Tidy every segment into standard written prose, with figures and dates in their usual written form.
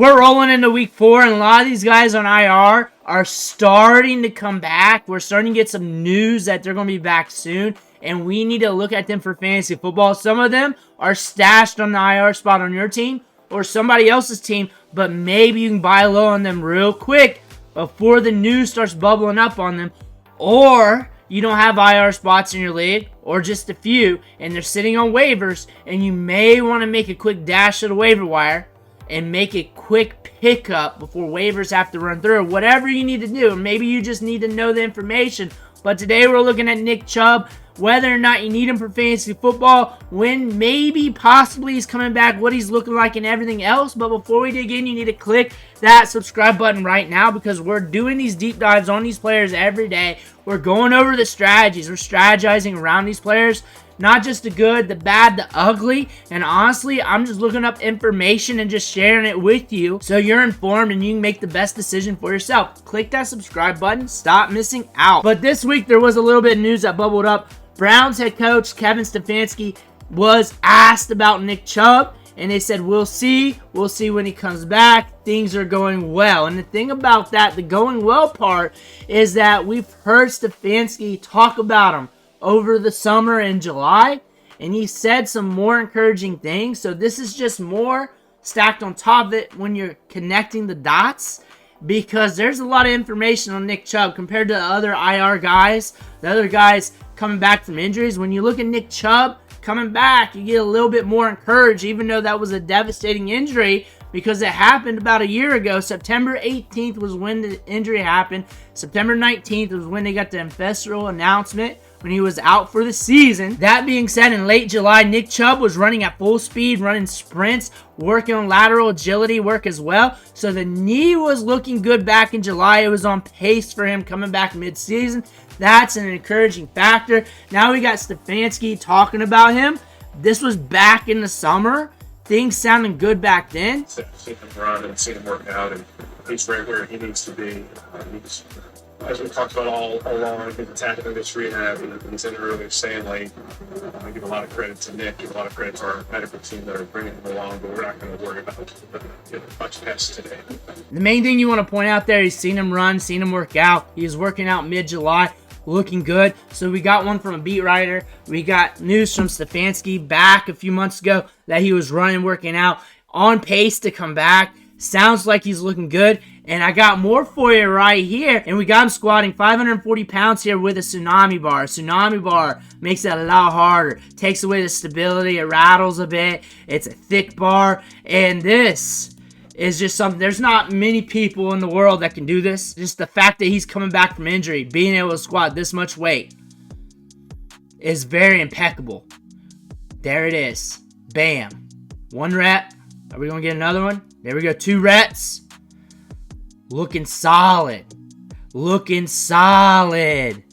We're rolling into week 4, and a lot of these guys on IR are starting to come back. We're starting to get some news that they're going to be back soon, and we need to look at them for fantasy football. Some of them are stashed on the IR spot on your team or somebody else's team, but maybe you can buy low on them real quick before the news starts bubbling up on them. Or you don't have IR spots in your league, or just a few, and they're sitting on waivers, and you may want to make a quick dash to the waiver wire and make a quick pickup before waivers have to run through. Whatever you need to do. Maybe you just need to know the information. But today we're looking at Nick Chubb, whether or not you need him for fantasy football, when maybe, possibly he's coming back, what he's looking like, and everything else. But before we dig in, you need to click that subscribe button right now, because we're doing these deep dives on these players every day. We're going over the strategies. We're strategizing around these players. Not just the good, the bad, the ugly. And honestly, I'm just looking up information and just sharing it with you so you're informed and you can make the best decision for yourself. Click that subscribe button. Stop missing out. But this week, there was a little bit of news that bubbled up. Browns head coach Kevin Stefanski was asked about Nick Chubb, and they said, we'll see when he comes back. Things are going well. And the thing about that, the going well part, is that we've heard Stefanski talk about him over the summer in July, and he said some more encouraging things. So this is just more stacked on top of it when you're connecting the dots, because there's a lot of information on Nick Chubb compared to the other IR guys, the other guys coming back from injuries. When you look at Nick Chubb coming back, you get a little bit more encouraged, even though that was a devastating injury, because it happened about a year ago. September 18th was when the injury happened. September 19th was when they got the official announcement when he was out for the season. That being said, in late July, Nick Chubb was running at full speed, running sprints, working on lateral agility work as well. So the knee was looking good back in July. It was on pace for him coming back mid-season. That's an encouraging factor. Now we got Stefanski talking about him. This was back in the summer. Things sounding good back then. Seen him run and seen him work out, and he's right where he needs to be. He's, as we talked about all along, he's attacking this rehab. He's in the early saying, like, I give a lot of credit to Nick, give a lot of credit to our medical team that are bringing him along, but we're not going to worry about much tests today. The main thing you want to point out there, he's seen him run, seen him work out. He was working out mid-July, looking good. So we got one from a beat writer. We got news from Stefanski back a few months ago that he was running, working out, on pace to come back. Sounds like he's looking good. And I got more for you right here. And we got him squatting 540 pounds here with a tsunami bar. Tsunami bar makes it a lot harder. Takes away the stability. It rattles a bit. It's a thick bar. And this is just something. There's not many people in the world that can do this. Just the fact that he's coming back from injury, being able to squat this much weight, is very impeccable. There it is. Bam. 1 rep. Are we going to get another one? There we go. 2 reps. Looking solid. Looking solid.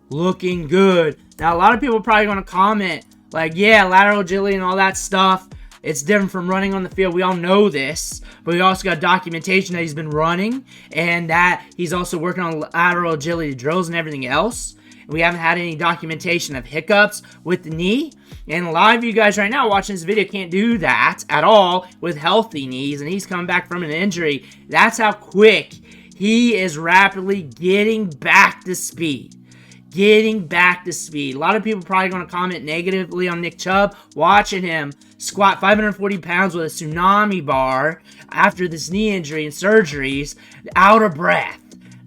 Looking good. Now, a lot of people are probably going to comment, like, yeah, lateral agility and all that stuff, it's different from running on the field. We all know this. But we also got documentation that he's been running, and that he's also working on lateral agility drills and everything else. We haven't had any documentation of hiccups with the knee. And a lot of you guys right now watching this video can't do that at all with healthy knees. And he's coming back from an injury. That's how quick he is rapidly getting back to speed. Getting back to speed. A lot of people probably going to comment negatively on Nick Chubb. Watching him squat 540 pounds with a tsunami bar after this knee injury and surgeries, out of breath.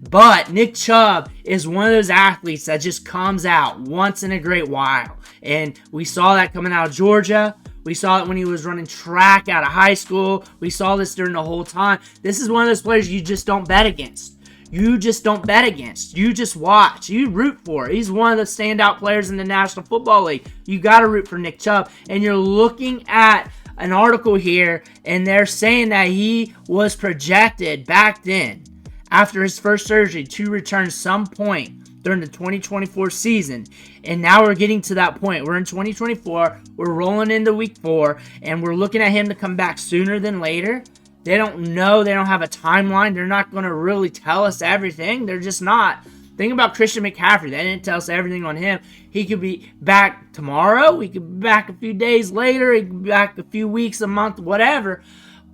But Nick Chubb is one of those athletes that just comes out once in a great while. And we saw that coming out of Georgia. We saw it when he was running track out of high school. We saw this during the whole time. This is one of those players you just don't bet against. You just don't bet against. You just watch. You root for. He's one of the standout players in the National Football League. You got to root for Nick Chubb. And you're looking at an article here, and they're saying that he was projected back then, after his first surgery, to return some point during the 2024 season. And now we're getting to that point. We're in 2024. We're rolling into week 4, and we're looking at him to come back sooner than later. They don't know. They don't have a timeline. They're not going to really tell us everything. They're just not. Think about Christian McCaffrey. They didn't tell us everything on him. He could be back tomorrow. He could be back a few days later. He could be back a few weeks, a month, whatever.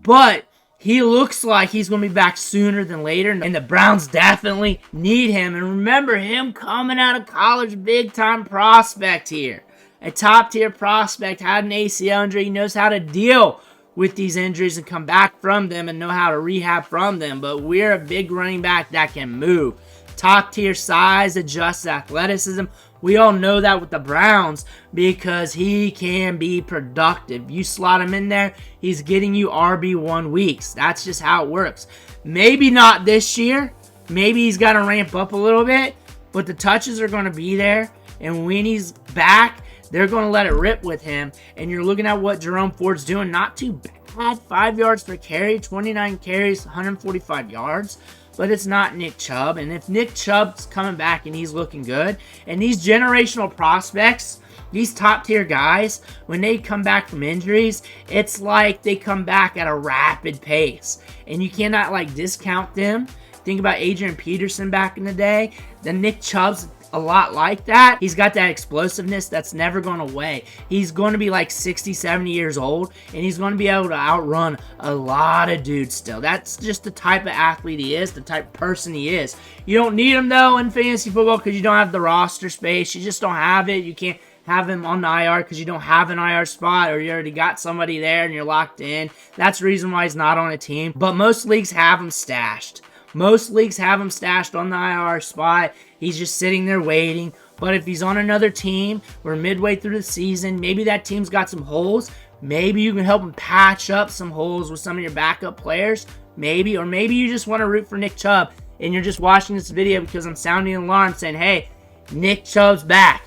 But He looks like he's going to be back sooner than later, and the Browns definitely need him. And remember, him coming out of college, big-time prospect here. A top-tier prospect, had an ACL injury. He knows how to deal with these injuries and come back from them and know how to rehab from them. But we're a big running back that can move. Top-tier size, adjusts athleticism. We all know that with the Browns because he can be productive. You slot him in there, he's getting you RB1 weeks. That's just how it works. Maybe not this year. Maybe he's got to ramp up a little bit, but the touches are going to be there. And when he's back, they're going to let it rip with him. And you're looking at what Jerome Ford's doing. Not too bad. 5 yards per carry, 29 carries, 145 yards. But it's not Nick Chubb. And if Nick Chubb's coming back and he's looking good, and these generational prospects, these top-tier guys, when they come back from injuries, it's like they come back at a rapid pace. And you cannot, discount them. Think about Adrian Peterson back in the day. Then Nick Chubb's a lot like that. He's got that explosiveness that's never going away. He's going to be 60, 70 years old, and he's going to be able to outrun a lot of dudes still. That's just the type of athlete he is, the type of person he is. You don't need him, though, in fantasy football because you don't have the roster space. You just don't have it. You can't have him on the IR because you don't have an IR spot, or you already got somebody there and you're locked in. That's the reason why he's not on a team. But most leagues have him stashed. Most leagues have him stashed on the IR spot. He's just sitting there waiting. But if he's on another team, we're midway through the season, maybe that team's got some holes. Maybe you can help him patch up some holes with some of your backup players. Maybe. Or maybe you just want to root for Nick Chubb and you're just watching this video because I'm sounding an alarm saying, hey, Nick Chubb's back.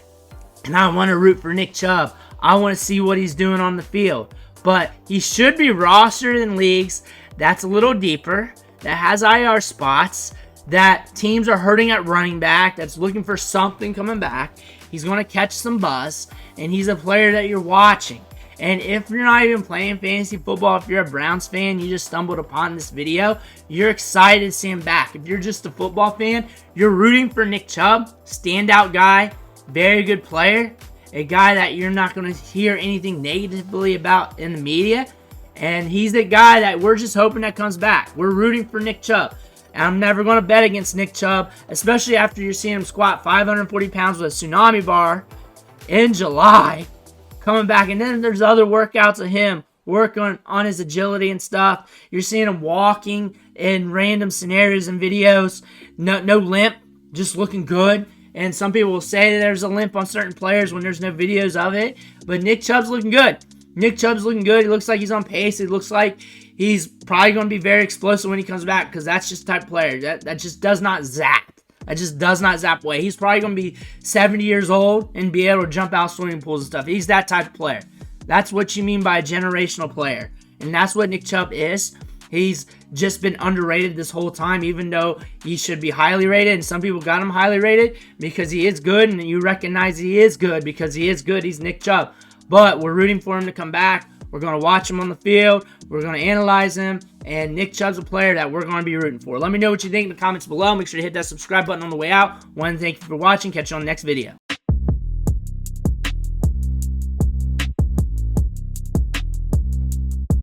And I want to root for Nick Chubb. I want to see what he's doing on the field. But he should be rostered in leagues that's a little deeper, that has IR spots, that teams are hurting at running back, that's looking for something coming back. He's going to catch some buzz, and he's a player that you're watching. And if you're not even playing fantasy football, if you're a Browns fan, you just stumbled upon this video, you're excited to see him back. If you're just a football fan, you're rooting for Nick Chubb, standout guy, very good player, a guy that you're not going to hear anything negatively about in the media. And he's the guy that we're just hoping that comes back. We're rooting for Nick Chubb. And I'm never going to bet against Nick Chubb, especially after you're seeing him squat 540 pounds with a tsunami bar in July, coming back. And then there's other workouts of him working on his agility and stuff. You're seeing him walking in random scenarios and videos. No limp, just looking good. And some people will say that there's a limp on certain players when there's no videos of it. But Nick Chubb's looking good. Nick Chubb's looking good. He looks like he's on pace. It looks like he's probably going to be very explosive when he comes back because that's just the type of player. That just does not zap. That just does not zap away. He's probably going to be 70 years old and be able to jump out swimming pools and stuff. He's that type of player. That's what you mean by a generational player. And that's what Nick Chubb is. He's just been underrated this whole time, even though he should be highly rated. And some people got him highly rated because he is good, and you recognize he is good because he is good. He's Nick Chubb. But we're rooting for him to come back. We're going to watch him on the field. We're going to analyze him. And Nick Chubb's a player that we're going to be rooting for. Let me know what you think in the comments below. Make sure to hit that subscribe button on the way out. One, thank you for watching. Catch you on the next video.